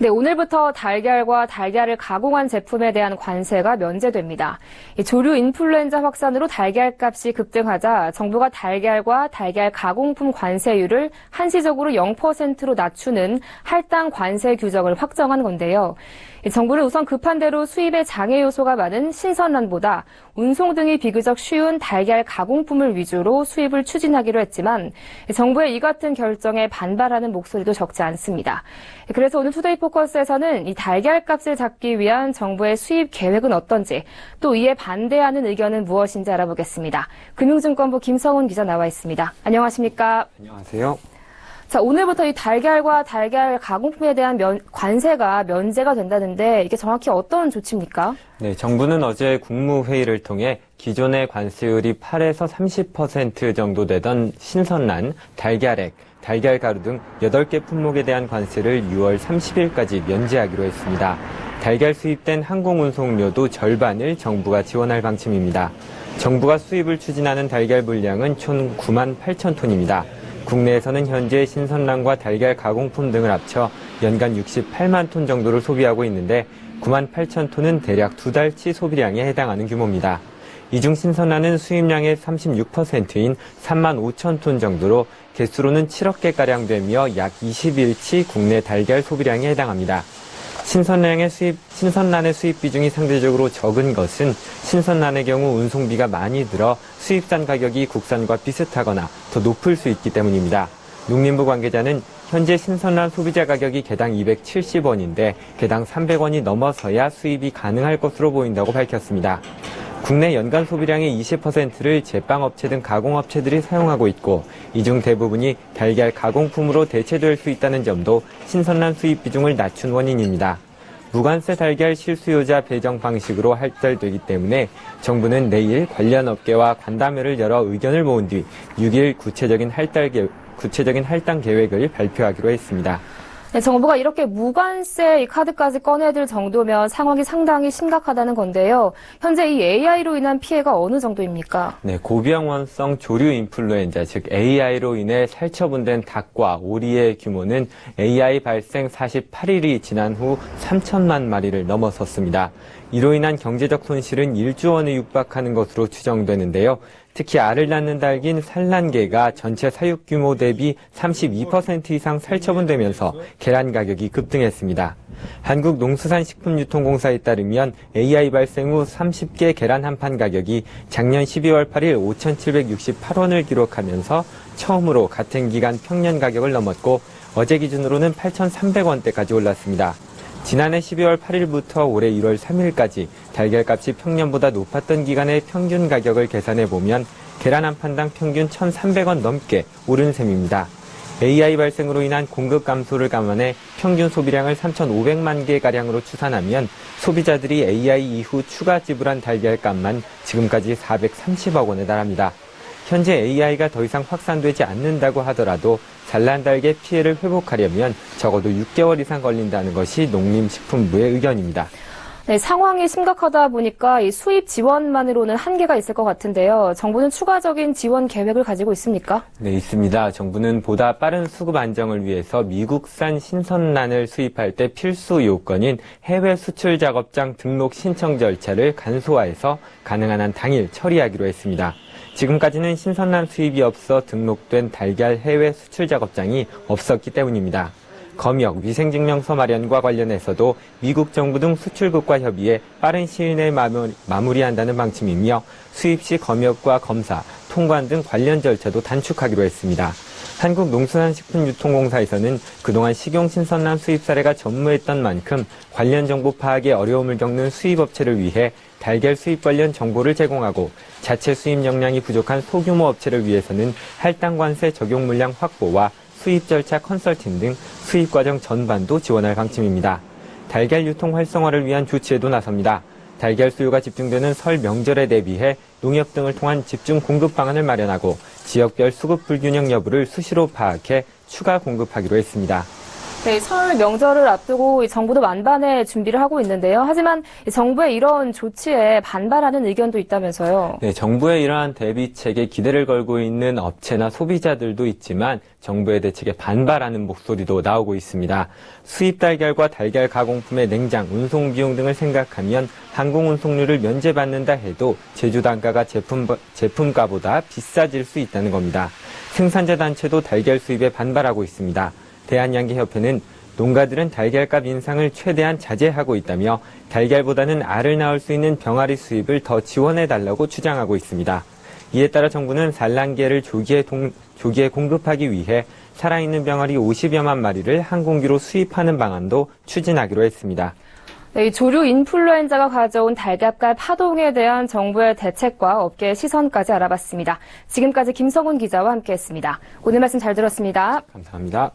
네, 오늘부터 달걀과 달걀을 가공한 제품에 대한 관세가 면제됩니다. 조류 인플루엔자 확산으로 달걀 값이 급등하자 정부가 달걀과 달걀 가공품 관세율을 한시적으로 0%로 낮추는 할당 관세 규정을 확정한 건데요. 정부는 우선 급한 대로 수입에 장애 요소가 많은 신선란보다 운송 등이 비교적 쉬운 달걀 가공품을 위주로 수입을 추진하기로 했지만 정부의 이 같은 결정에 반발하는 목소리도 적지 않습니다. 그래서 오늘 투데이 포커스에서는 이 달걀 값을 잡기 위한 정부의 수입 계획은 어떤지, 또 이에 반대하는 의견은 무엇인지 알아보겠습니다. 금융증권부 김성훈 기자 나와 있습니다. 안녕하십니까? 안녕하세요. 자, 오늘부터 이 달걀과 달걀 가공품에 대한 관세가 면제가 된다는데 이게 정확히 어떤 조치입니까? 네, 정부는 어제 국무회의를 통해 기존의 관세율이 8에서 30% 정도 되던 신선란, 달걀액, 달걀가루 등 8개 품목에 대한 관세를 6월 30일까지 면제하기로 했습니다. 달걀 수입된 항공운송료도 절반을 정부가 지원할 방침입니다. 정부가 수입을 추진하는 달걀 물량은 총 9만 8천 톤입니다. 국내에서는 현재 신선란과 달걀 가공품 등을 합쳐 연간 68만 톤 정도를 소비하고 있는데 9만 8천 톤은 대략 2달치 소비량에 해당하는 규모입니다. 이 중 신선란은 수입량의 36%인 3만 5천 톤 정도로 개수로는 7억 개가량 되며 약 20일치 국내 달걀 소비량에 해당합니다. 신선란의 수입 비중이 상대적으로 적은 것은 신선란의 경우 운송비가 많이 들어 수입산 가격이 국산과 비슷하거나 더 높을 수 있기 때문입니다. 농림부 관계자는 현재 신선란 소비자 가격이 개당 270원인데 개당 300원이 넘어서야 수입이 가능할 것으로 보인다고 밝혔습니다. 국내 연간 소비량의 20%를 제빵업체 등 가공업체들이 사용하고 있고 이 중 대부분이 달걀 가공품으로 대체될 수 있다는 점도 신선란 수입 비중을 낮춘 원인입니다. 무관세 달걀 실수요자 배정 방식으로 할당되기 때문에 정부는 내일 관련 업계와 간담회를 열어 의견을 모은 뒤 6일 구체적인 할당 계획을 발표하기로 했습니다. 네, 정부가 이렇게 무관세 이 카드까지 꺼내들 정도면 상황이 상당히 심각하다는 건데요. 현재 이 AI로 인한 피해가 어느 정도입니까? 네, 고병원성 조류 인플루엔자, 즉 AI로 인해 살처분된 닭과 오리의 규모는 AI 발생 48일이 지난 후 3천만 마리를 넘어섰습니다. 이로 인한 경제적 손실은 1조 원에 육박하는 것으로 추정되는데요. 특히 알을 낳는 닭인 산란개가 전체 사육 규모 대비 32% 이상 살처분되면서 계란 가격이 급등했습니다. 한국농수산식품유통공사에 따르면 AI 발생 후 30개 계란 한 판 가격이 작년 12월 8일 5,768원을 기록하면서 처음으로 같은 기간 평년 가격을 넘었고 어제 기준으로는 8,300원대까지 올랐습니다. 지난해 12월 8일부터 올해 1월 3일까지 달걀값이 평년보다 높았던 기간의 평균 가격을 계산해보면 계란 한 판당 평균 1,300원 넘게 오른 셈입니다. AI 발생으로 인한 공급 감소를 감안해 평균 소비량을 3,500만 개가량으로 추산하면 소비자들이 AI 이후 추가 지불한 달걀값만 지금까지 430억 원에 달합니다. 현재 AI가 더 이상 확산되지 않는다고 하더라도 산란닭의 피해를 회복하려면 적어도 6개월 이상 걸린다는 것이 농림식품부의 의견입니다. 네, 상황이 심각하다 보니까 이 수입 지원만으로는 한계가 있을 것 같은데요. 정부는 추가적인 지원 계획을 가지고 있습니까? 네, 있습니다. 정부는 보다 빠른 수급 안정을 위해서 미국산 신선란을 수입할 때 필수 요건인 해외 수출 작업장 등록 신청 절차를 간소화해서 가능한 한 당일 처리하기로 했습니다. 지금까지는 신선란 수입이 없어 등록된 달걀 해외 수출 작업장이 없었기 때문입니다. 검역, 위생증명서 마련과 관련해서도 미국 정부 등 수출국과 협의해 빠른 시일 내에 마무리한다는 방침이며 수입 시 검역과 검사, 통관 등 관련 절차도 단축하기로 했습니다. 한국농수산식품유통공사에서는 그동안 식용신선란 수입 사례가 전무했던 만큼 관련 정보 파악에 어려움을 겪는 수입업체를 위해 달걀 수입 관련 정보를 제공하고 자체 수입 역량이 부족한 소규모 업체를 위해서는 할당 관세 적용 물량 확보와 수입 절차 컨설팅 등 수입 과정 전반도 지원할 방침입니다. 달걀 유통 활성화를 위한 조치에도 나섭니다. 달걀 수요가 집중되는 설 명절에 대비해 농협 등을 통한 집중 공급 방안을 마련하고 지역별 수급 불균형 여부를 수시로 파악해 추가 공급하기로 했습니다. 네, 설 명절을 앞두고 정부도 만반의 준비를 하고 있는데요. 하지만 정부의 이런 조치에 반발하는 의견도 있다면서요. 네, 정부의 이러한 대비책에 기대를 걸고 있는 업체나 소비자들도 있지만 정부의 대책에 반발하는 목소리도 나오고 있습니다. 수입 달걀과 달걀 가공품의 냉장, 운송 비용 등을 생각하면 항공 운송료를 면제받는다 해도 제조 단가가 제품가보다 비싸질 수 있다는 겁니다. 생산자 단체도 달걀 수입에 반발하고 있습니다. 대한양계협회는 농가들은 달걀값 인상을 최대한 자제하고 있다며 달걀보다는 알을 낳을 수 있는 병아리 수입을 더 지원해달라고 주장하고 있습니다. 이에 따라 정부는 산란계를 조기에 공급하기 위해 살아있는 병아리 50여만 마리를 항공기로 수입하는 방안도 추진하기로 했습니다. 네, 조류 인플루엔자가 가져온 달걀값 파동에 대한 정부의 대책과 업계의 시선까지 알아봤습니다. 지금까지 김성훈 기자와 함께했습니다. 오늘 말씀 잘 들었습니다. 감사합니다.